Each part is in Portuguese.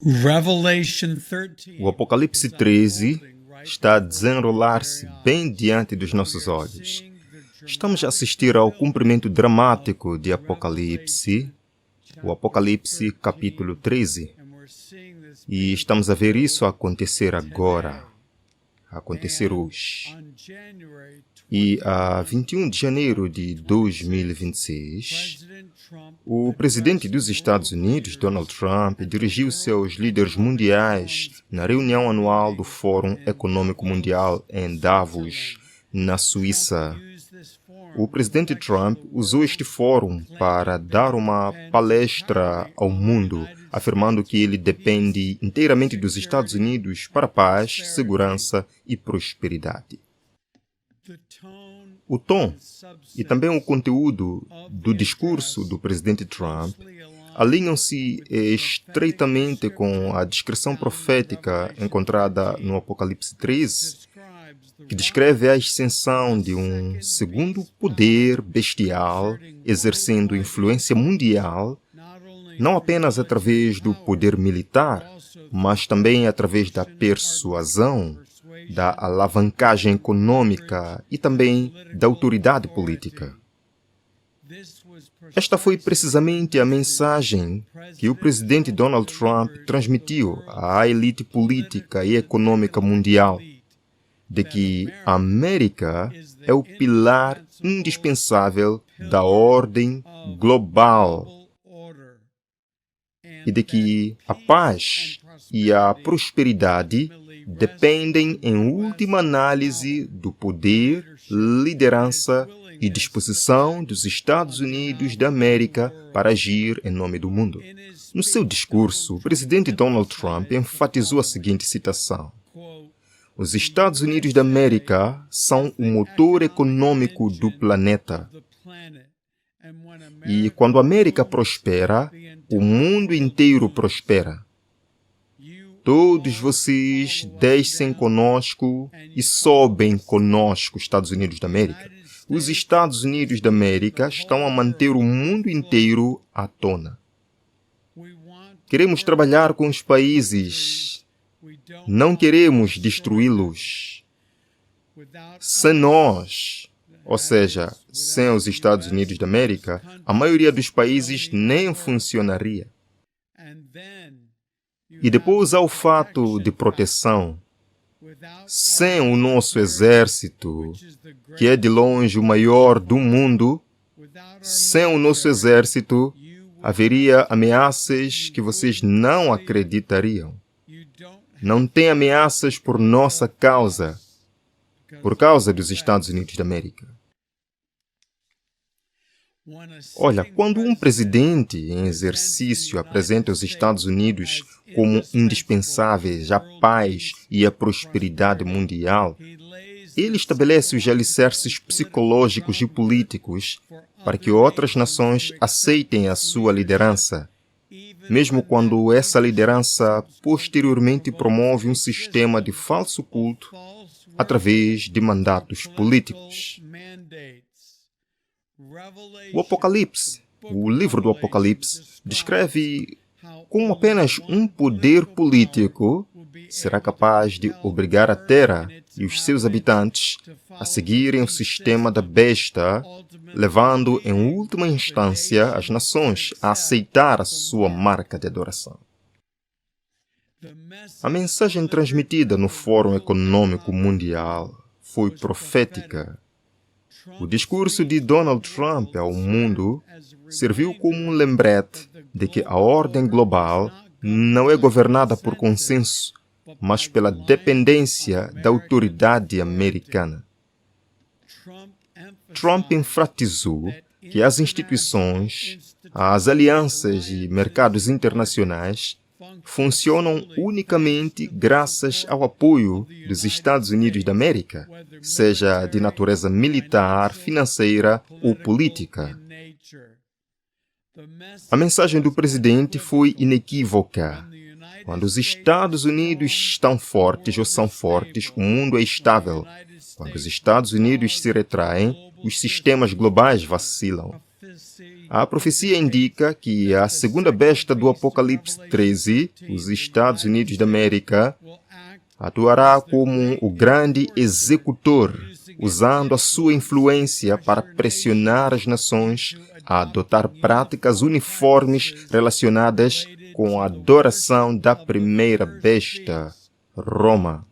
O Apocalipse 13 está a desenrolar-se bem diante dos nossos olhos. Estamos a assistir ao cumprimento dramático de Apocalipse, o Apocalipse capítulo 13. E estamos a ver isso acontecer agora, acontecer hoje. E a 21 de janeiro de 2026, o presidente dos Estados Unidos, Donald Trump, dirigiu-se aos líderes mundiais na reunião anual do Fórum Econômico Mundial em Davos, na Suíça. O presidente Trump usou este fórum para dar uma palestra ao mundo, afirmando que ele depende inteiramente dos Estados Unidos para a paz, segurança e prosperidade. O tom e também o conteúdo do discurso do presidente Trump alinham-se estreitamente com a descrição profética encontrada no Apocalipse 13, que descreve a ascensão de um segundo poder bestial exercendo influência mundial, não apenas através do poder militar, mas também através da persuasão, da alavancagem econômica e também da autoridade política. Esta foi precisamente a mensagem que o presidente Donald Trump transmitiu à elite política e econômica mundial, de que a América é o pilar indispensável da ordem global e de que a paz e a prosperidade dependem, em última análise, do poder, liderança e disposição dos Estados Unidos da América para agir em nome do mundo. No seu discurso, o presidente Donald Trump enfatizou a seguinte citação: "Os Estados Unidos da América são o motor econômico do planeta. E quando a América prospera, o mundo inteiro prospera. Todos vocês descem conosco e sobem conosco, Estados Unidos da América. Os Estados Unidos da América estão a manter o mundo inteiro à tona. Queremos trabalhar com os países, não queremos destruí-los. Sem nós, ou seja, sem os Estados Unidos da América, a maioria dos países nem funcionaria. E depois há o fato de proteção. Sem o nosso exército, que é de longe o maior do mundo, sem o nosso exército, haveria ameaças que vocês não acreditariam. Não tem ameaças por nossa causa, por causa dos Estados Unidos da América. Olha, quando um presidente em exercício apresenta os Estados Unidos como indispensáveis à paz e à prosperidade mundial, ele estabelece os alicerces psicológicos e políticos para que outras nações aceitem a sua liderança, mesmo quando essa liderança posteriormente promove um sistema de falso culto através de mandatos políticos. O Apocalipse, o livro do Apocalipse, descreve como apenas um poder político será capaz de obrigar a Terra e os seus habitantes a seguirem o sistema da besta, levando em última instância as nações a aceitar a sua marca de adoração. A mensagem transmitida no Fórum Econômico Mundial foi profética. O discurso de Donald Trump ao mundo serviu como um lembrete de que a ordem global não é governada por consenso, mas pela dependência da autoridade americana. Trump enfatizou que as instituições, as alianças e mercados internacionais funcionam unicamente graças ao apoio dos Estados Unidos da América, seja de natureza militar, financeira ou política. A mensagem do presidente foi inequívoca. Quando os Estados Unidos estão fortes ou são fortes, o mundo é estável. Quando os Estados Unidos se retraem, os sistemas globais vacilam. A profecia indica que a segunda besta do Apocalipse 13, os Estados Unidos da América, atuará como o grande executor, usando a sua influência para pressionar as nações a adotar práticas uniformes relacionadas com a adoração da primeira besta, Roma.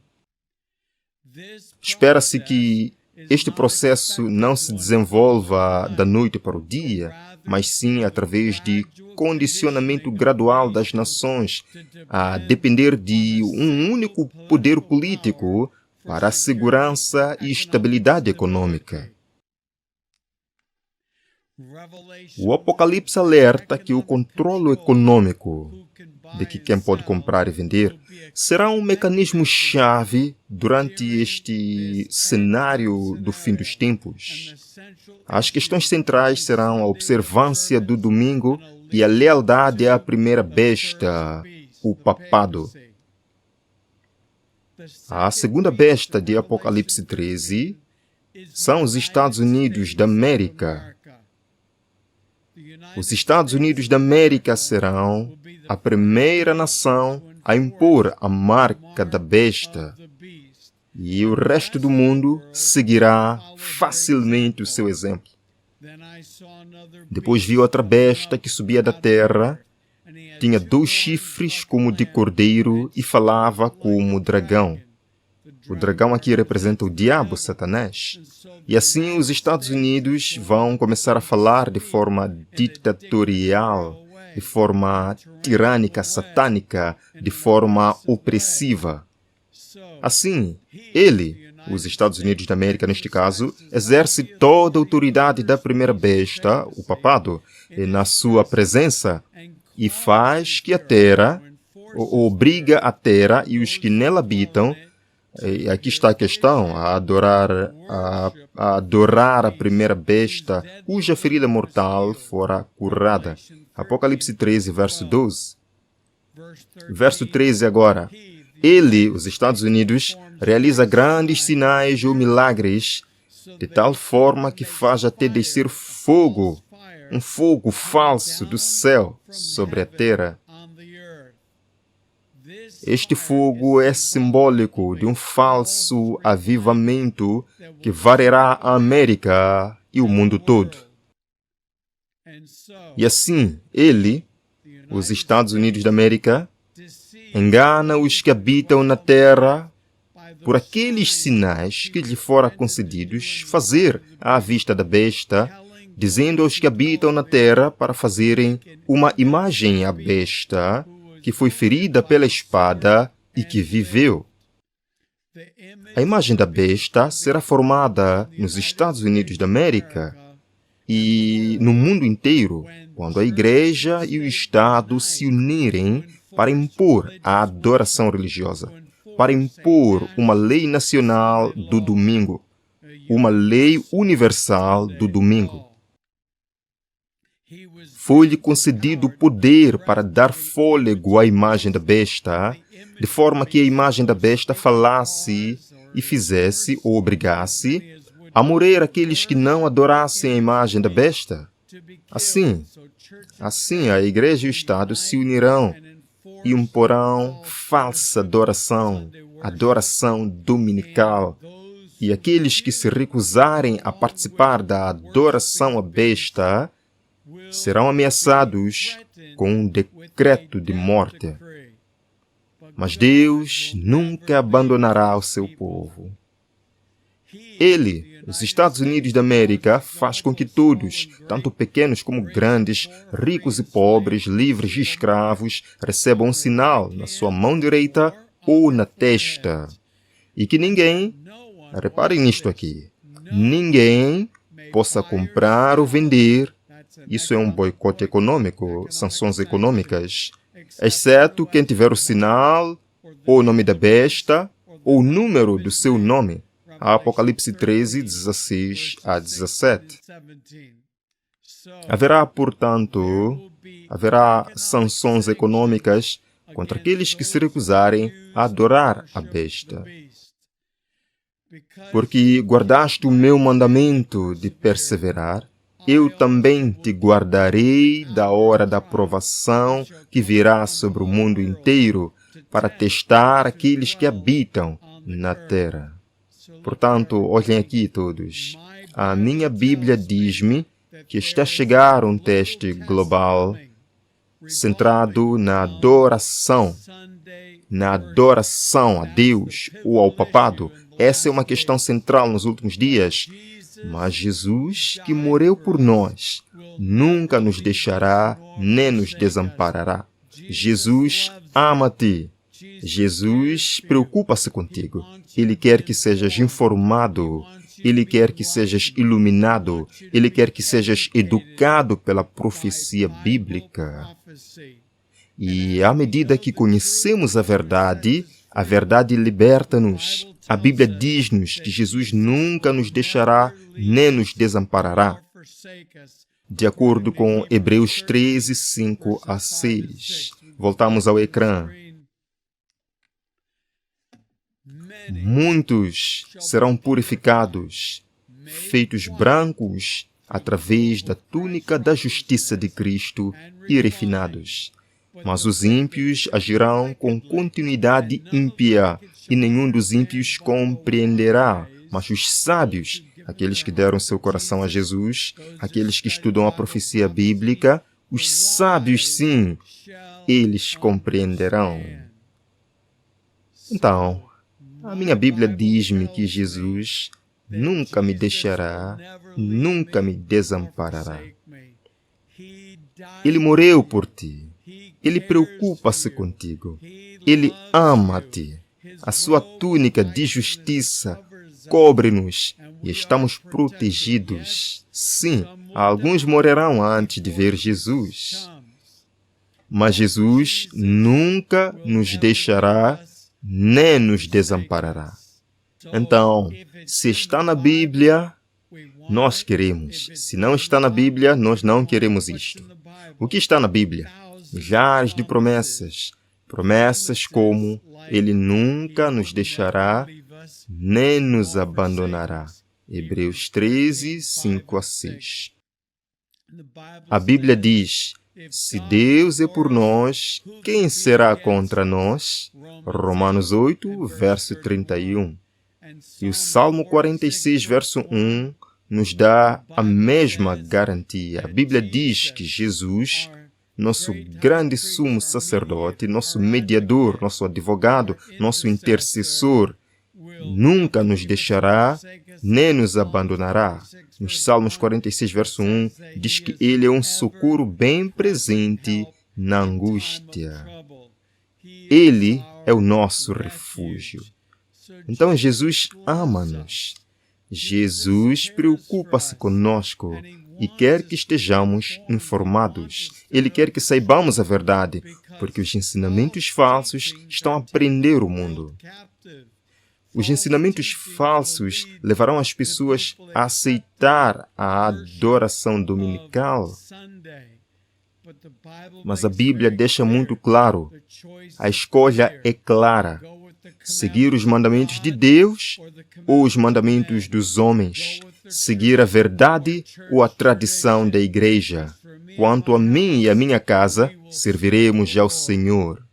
Espera-se que este processo não se desenvolva da noite para o dia, mas sim através de condicionamento gradual das nações a depender de um único poder político para a segurança e estabilidade econômica. O Apocalipse alerta que o controle econômico, de que quem pode comprar e vender, será um mecanismo-chave durante este cenário do fim dos tempos. As questões centrais serão a observância do domingo e a lealdade à primeira besta, o papado. A segunda besta de Apocalipse 13 são os Estados Unidos da América. Os Estados Unidos da América serão a primeira nação a impor a marca da besta, e o resto do mundo seguirá facilmente o seu exemplo. Depois vi outra besta que subia da terra, tinha 2 chifres como de cordeiro e falava como dragão. O dragão aqui representa o diabo, Satanás. E assim os Estados Unidos vão começar a falar de forma ditatorial, de forma tirânica, satânica, de forma opressiva. Assim, os Estados Unidos da América neste caso, exerce toda a autoridade da primeira besta, o papado, na sua presença e faz que a terra, obriga a terra e os que nela habitam, e aqui está a questão, a adorar a primeira besta, cuja ferida mortal fora curada. Apocalipse 13, verso 12. Verso 13 agora. Os Estados Unidos, realiza grandes sinais ou milagres, de tal forma que faz até descer fogo, um fogo falso do céu sobre a terra. Este fogo é simbólico de um falso avivamento que varrerá a América e o mundo todo. E assim, os Estados Unidos da América, engana os que habitam na terra por aqueles sinais que lhe foram concedidos fazer à vista da besta, dizendo aos que habitam na terra para fazerem uma imagem à besta, que foi ferida pela espada e que viveu. A imagem da besta será formada nos Estados Unidos da América e no mundo inteiro, quando a Igreja e o Estado se unirem para impor a adoração religiosa, para impor uma lei nacional do domingo, uma lei universal do domingo. Foi-lhe concedido o poder para dar fôlego à imagem da besta, de forma que a imagem da besta falasse e fizesse ou obrigasse a morrer aqueles que não adorassem a imagem da besta. Assim a Igreja e o Estado se unirão e imporão falsa adoração, adoração dominical. E aqueles que se recusarem a participar da adoração à besta serão ameaçados com um decreto de morte. Mas Deus nunca abandonará o seu povo. Os Estados Unidos da América, faz com que todos, tanto pequenos como grandes, ricos e pobres, livres e escravos, recebam um sinal na sua mão direita ou na testa. E que ninguém, reparem nisto aqui, ninguém possa comprar ou vender. Isso é um boicote econômico, sanções econômicas, exceto quem tiver o sinal, ou o nome da besta, ou o número do seu nome. Apocalipse 13, 16 a 17. Portanto, haverá sanções econômicas contra aqueles que se recusarem a adorar a besta. Porque guardaste o meu mandamento de perseverar eu também te guardarei da hora da provação que virá sobre o mundo inteiro para testar aqueles que habitam na terra. Portanto, olhem aqui todos. A minha Bíblia diz-me que está a chegar um teste global centrado na adoração a Deus ou ao papado. Essa é uma questão central nos últimos dias. Mas Jesus, que morreu por nós, nunca nos deixará nem nos desamparará. Jesus ama-te. Jesus preocupa-se contigo. Ele quer que sejas informado. Ele quer que sejas iluminado. Ele quer que sejas educado pela profecia bíblica. E à medida que conhecemos a verdade liberta-nos. A Bíblia diz-nos que Jesus nunca nos deixará nem nos desamparará. De acordo com Hebreus 13, 5 a 6. Voltamos ao ecrã. Muitos serão purificados, feitos brancos através da túnica da justiça de Cristo e refinados. Mas os ímpios agirão com continuidade ímpia, e nenhum dos ímpios compreenderá. Mas os sábios, aqueles que deram seu coração a Jesus, aqueles que estudam a profecia bíblica, os sábios sim, eles compreenderão. Então, a minha Bíblia diz-me que Jesus nunca me deixará, nunca me desamparará. Ele morreu por ti. Ele preocupa-se contigo. Ele ama-te. A sua túnica de justiça cobre-nos e estamos protegidos. Sim, alguns morrerão antes de ver Jesus. Mas Jesus nunca nos deixará nem nos desamparará. Então, se está na Bíblia, nós queremos. Se não está na Bíblia, nós não queremos isto. O que está na Bíblia? Milhares de promessas. Promessas como Ele nunca nos deixará, nem nos abandonará. Hebreus 13, 5 a 6. A Bíblia diz: se Deus é por nós, quem será contra nós? Romanos 8, verso 31. E o Salmo 46, verso 1, nos dá a mesma garantia. A Bíblia diz que Jesus, nosso grande sumo sacerdote, nosso mediador, nosso advogado, nosso intercessor, nunca nos deixará, nem nos abandonará. Nos Salmos 46, verso 1, diz que Ele é um socorro bem presente na angústia. Ele é o nosso refúgio. Então, Jesus ama-nos. Jesus preocupa-se conosco e quer que estejamos informados. Ele quer que saibamos a verdade, porque os ensinamentos falsos estão a prender o mundo. Os ensinamentos falsos levarão as pessoas a aceitar a adoração dominical. Mas a Bíblia deixa muito claro, a escolha é clara: seguir os mandamentos de Deus ou os mandamentos dos homens, seguir a verdade ou a tradição da igreja. Quanto a mim e a minha casa, serviremos ao Senhor.